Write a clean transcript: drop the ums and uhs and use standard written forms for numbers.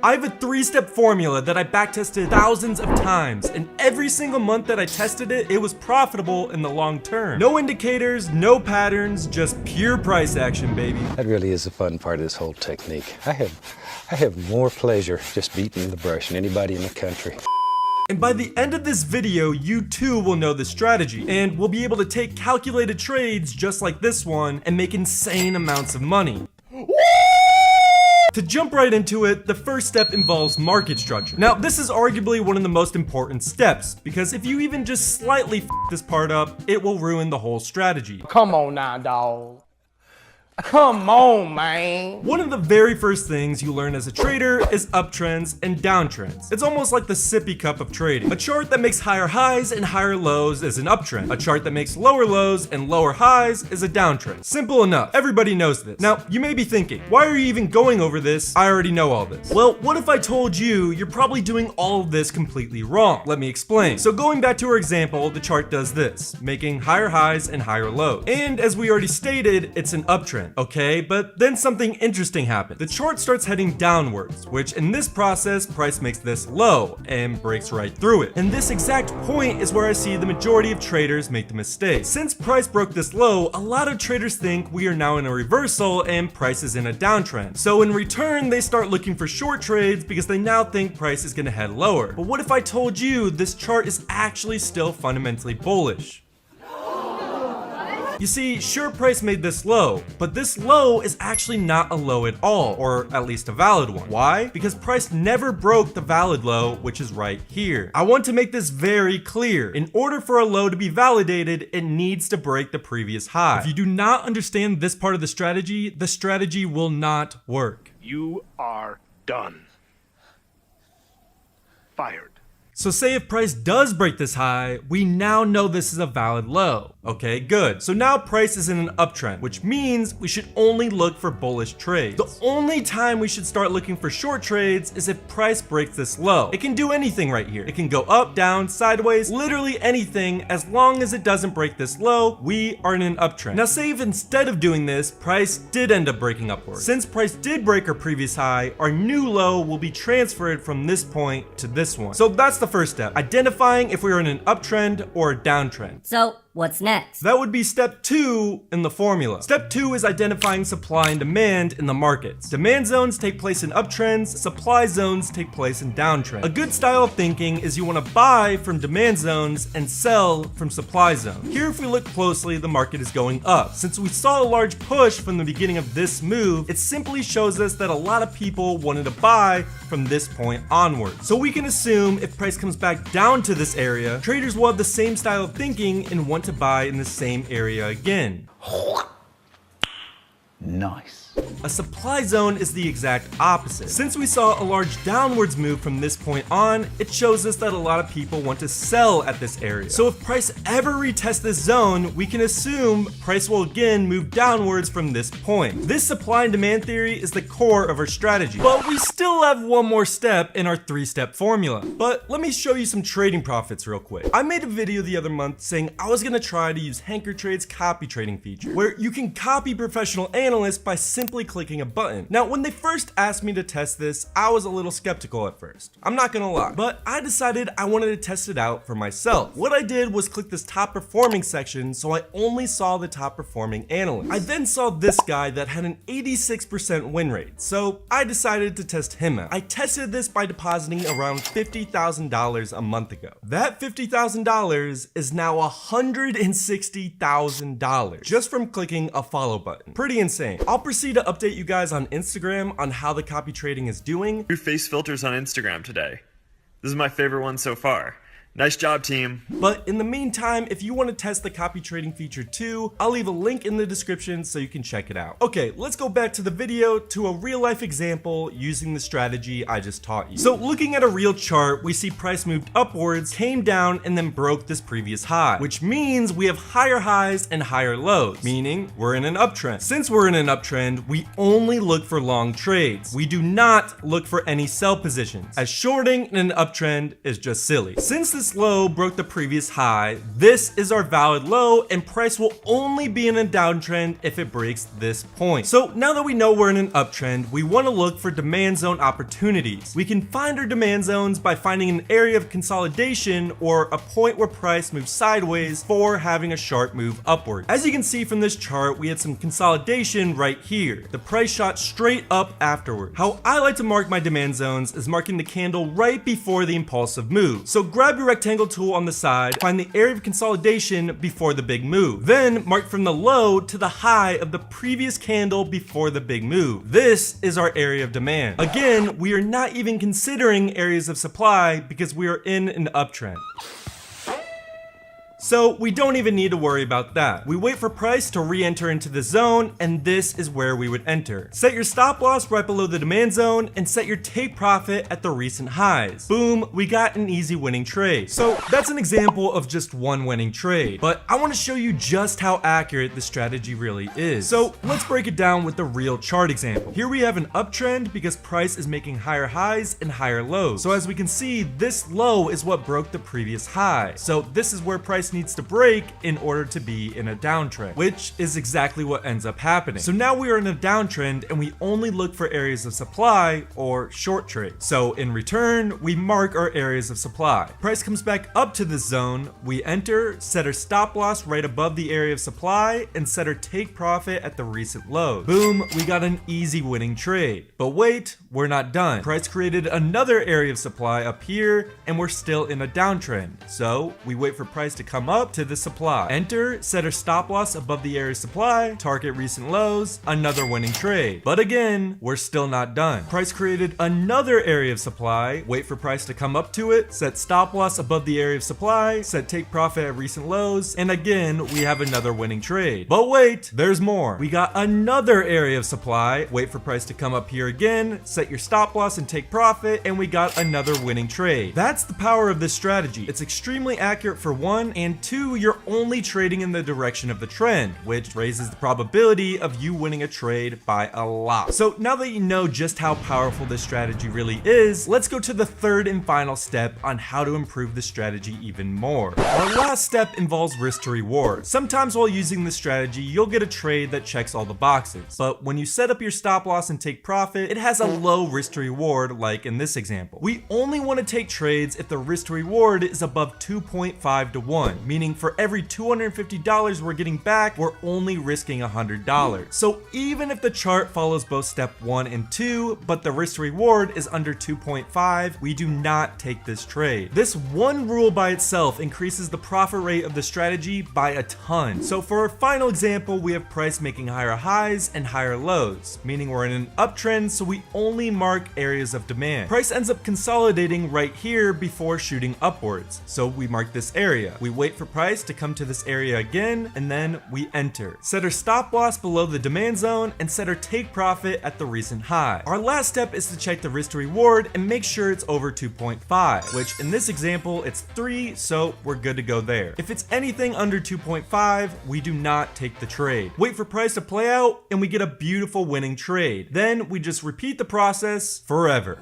I have a 3-step formula that I backtested thousands of times, and every single month that I tested it, it was profitable in the long term. No indicators, no patterns, just pure price action, baby. That really is the fun part of this whole technique. I have more pleasure just beating the brush than anybody in the country. And by the end of this video, you too will know this strategy, and will be able to take calculated trades just like this one and make insane amounts of money. To jump right into it, the first step involves market structure. Now, this is arguably one of the most important steps, because if you even just slightly f this part up, it will ruin the whole strategy. Come on now, dawg. Come on, man. One of the very first things you learn as a trader is uptrends and downtrends. It's almost like the sippy cup of trading. A chart that makes higher highs and higher lows is an uptrend. A chart that makes lower lows and lower highs is a downtrend. Simple enough. Everybody knows this. Now, you may be thinking, why are you even going over this? I already know all this. Well, what if I told you you're probably doing all of this completely wrong? Let me explain. So going back to our example, the chart does this, making higher highs and higher lows. And as we already stated, it's an uptrend. Okay, but then something interesting happens. The chart starts heading downwards, which in this process, price makes this low and breaks right through it. And this exact point is where I see the majority of traders make the mistake. Since price broke this low, a lot of traders think we are now in a reversal and price is in a downtrend. So in return, they start looking for short trades because they now think price is gonna head lower. But what if I told you this chart is actually still fundamentally bullish? You see, sure, price made this low, but this low is actually not a low at all, or at least a valid one. Why? Because price never broke the valid low, which is right here. I want to make this very clear. In order for a low to be validated, it needs to break the previous high. If you do not understand this part of the strategy will not work. You are done. Fired. So say if price does break this high, we now know this is a valid low. Okay, good. So now price is in an uptrend, which means we should only look for bullish trades. The only time we should start looking for short trades is if price breaks this low. It can do anything right here. It can go up, down, sideways, literally anything. As long as it doesn't break this low, we are in an uptrend. Now say if instead of doing this, price did end up breaking upward. Since price did break our previous high, our new low will be transferred from this point to this one. So that's the first step, identifying if we are in an uptrend or a downtrend. So what's next? That would be step 2 in the formula. Step 2 is identifying supply and demand in the markets. Demand zones take place in uptrends, supply zones take place in downtrends. A good style of thinking is you want to buy from demand zones and sell from supply zones. Here, if we look closely, the market is going up. Since we saw a large push from the beginning of this move, it simply shows us that a lot of people wanted to buy from this point onward. So we can assume if price comes back down to this area, traders will have the same style of thinking and want to buy in the same area again. Nice. A supply zone is the exact opposite. Since we saw a large downwards move from this point on, it shows us that a lot of people want to sell at this area. So if price ever retests this zone, we can assume price will again move downwards from this point. This supply and demand theory is the core of our strategy. But we still have one more step in our 3-step formula. But let me show you some trading profits real quick. I made a video the other month saying I was gonna try to use Hankotrade's copy trading feature, where you can copy professional analysts by simply clicking a button. Now, when they first asked me to test this, I was a little skeptical at first. I'm not gonna lie, but I decided I wanted to test it out for myself. What I did was click this top performing section, so I only saw the top performing analysts. I then saw this guy that had an 86% win rate, so I decided to test him out. I tested this by depositing around $50,000 a month ago. That $50,000 is now $160,000 just from clicking a follow button. Pretty insane. I'll proceed to update you guys on Instagram on how the copy trading is doing. New face filters on Instagram today. This is my favorite one so far. Nice job, team. But in the meantime, if you want to test the copy trading feature too, I'll leave a link in the description so you can check it out. Okay, let's go back to the video to a real life example using the strategy I just taught you. So looking at a real chart, we see price moved upwards, came down, and then broke this previous high, which means we have higher highs and higher lows, meaning we're in an uptrend. Since we're in an uptrend, we only look for long trades. We do not look for any sell positions, as shorting in an uptrend is just silly. Since this this low broke the previous high, this is our valid low, and price will only be in a downtrend if it breaks this point. So now that we know we're in an uptrend, we want to look for demand zone opportunities. We can find our demand zones by finding an area of consolidation or a point where price moves sideways for having a sharp move upward. As you can see from this chart, we had some consolidation right here. The price shot straight up afterward. How I like to mark my demand zones is marking the candle right before the impulsive move. So grab your rectangle tool on the side, find the area of consolidation before the big move. Then mark from the low to the high of the previous candle before the big move. This is our area of demand. Again, we are not even considering areas of supply because we are in an uptrend. So we don't even need to worry about that. We wait for price to re-enter into the zone, and this is where we would enter. Set your stop loss right below the demand zone and set your take profit at the recent highs. Boom, we got an easy winning trade. So that's an example of just one winning trade, but I want to show you just how accurate this strategy really is. So let's break it down with the real chart example. Here we have an uptrend because price is making higher highs and higher lows. So as we can see, this low is what broke the previous high. So this is where price needs to break in order to be in a downtrend, which is exactly what ends up happening. So now we are in a downtrend and we only look for areas of supply or short trade. So in return, we mark our areas of supply. Price comes back up to this zone, we enter, set our stop loss right above the area of supply, and set our take profit at the recent lows. Boom, we got an easy winning trade. But wait, we're not done. Price created another area of supply up here and we're still in a downtrend. So we wait for price to come up to the supply. Enter, set our stop loss above the area of supply, target recent lows, another winning trade. But again, we're still not done. Price created another area of supply, wait for price to come up to it, set stop loss above the area of supply, set take profit at recent lows, and again, we have another winning trade. But wait, there's more. We got another area of supply, wait for price to come up here again, set your stop loss and take profit, and we got another winning trade. That's the power of this strategy. It's extremely accurate for one, and two, you're only trading in the direction of the trend, which raises the probability of you winning a trade by a lot. So now that you know just how powerful this strategy really is, let's go to the third and final step on how to improve the strategy even more. Our last step involves risk to reward. Sometimes while using this strategy, you'll get a trade that checks all the boxes, but when you set up your stop loss and take profit, it has a low risk to reward, like in this example. We only want to take trades if the risk to reward is above 2.5 to 1, meaning for every $250 we're getting back, we're only risking $100. So even if the chart follows both step 1 and 2, but the risk to reward is under 2.5, we do not take this trade. This one rule by itself increases the profit rate of the strategy by a ton. So for our final example, we have price making higher highs and higher lows, meaning we're in an uptrend, so we only mark areas of demand. Price ends up consolidating right here before shooting upwards, so we mark this area. We wait for price to come to this area again, and then we enter. Set our stop loss below the demand zone and set our take profit at the recent high. Our last step is to check the risk to reward and make sure it's over 2.5, which in this example it's 3, so we're good to go there. If it's anything under 2.5, we do not take the trade. Wait for price to play out and we get a beautiful winning trade. Then we just repeat the process forever.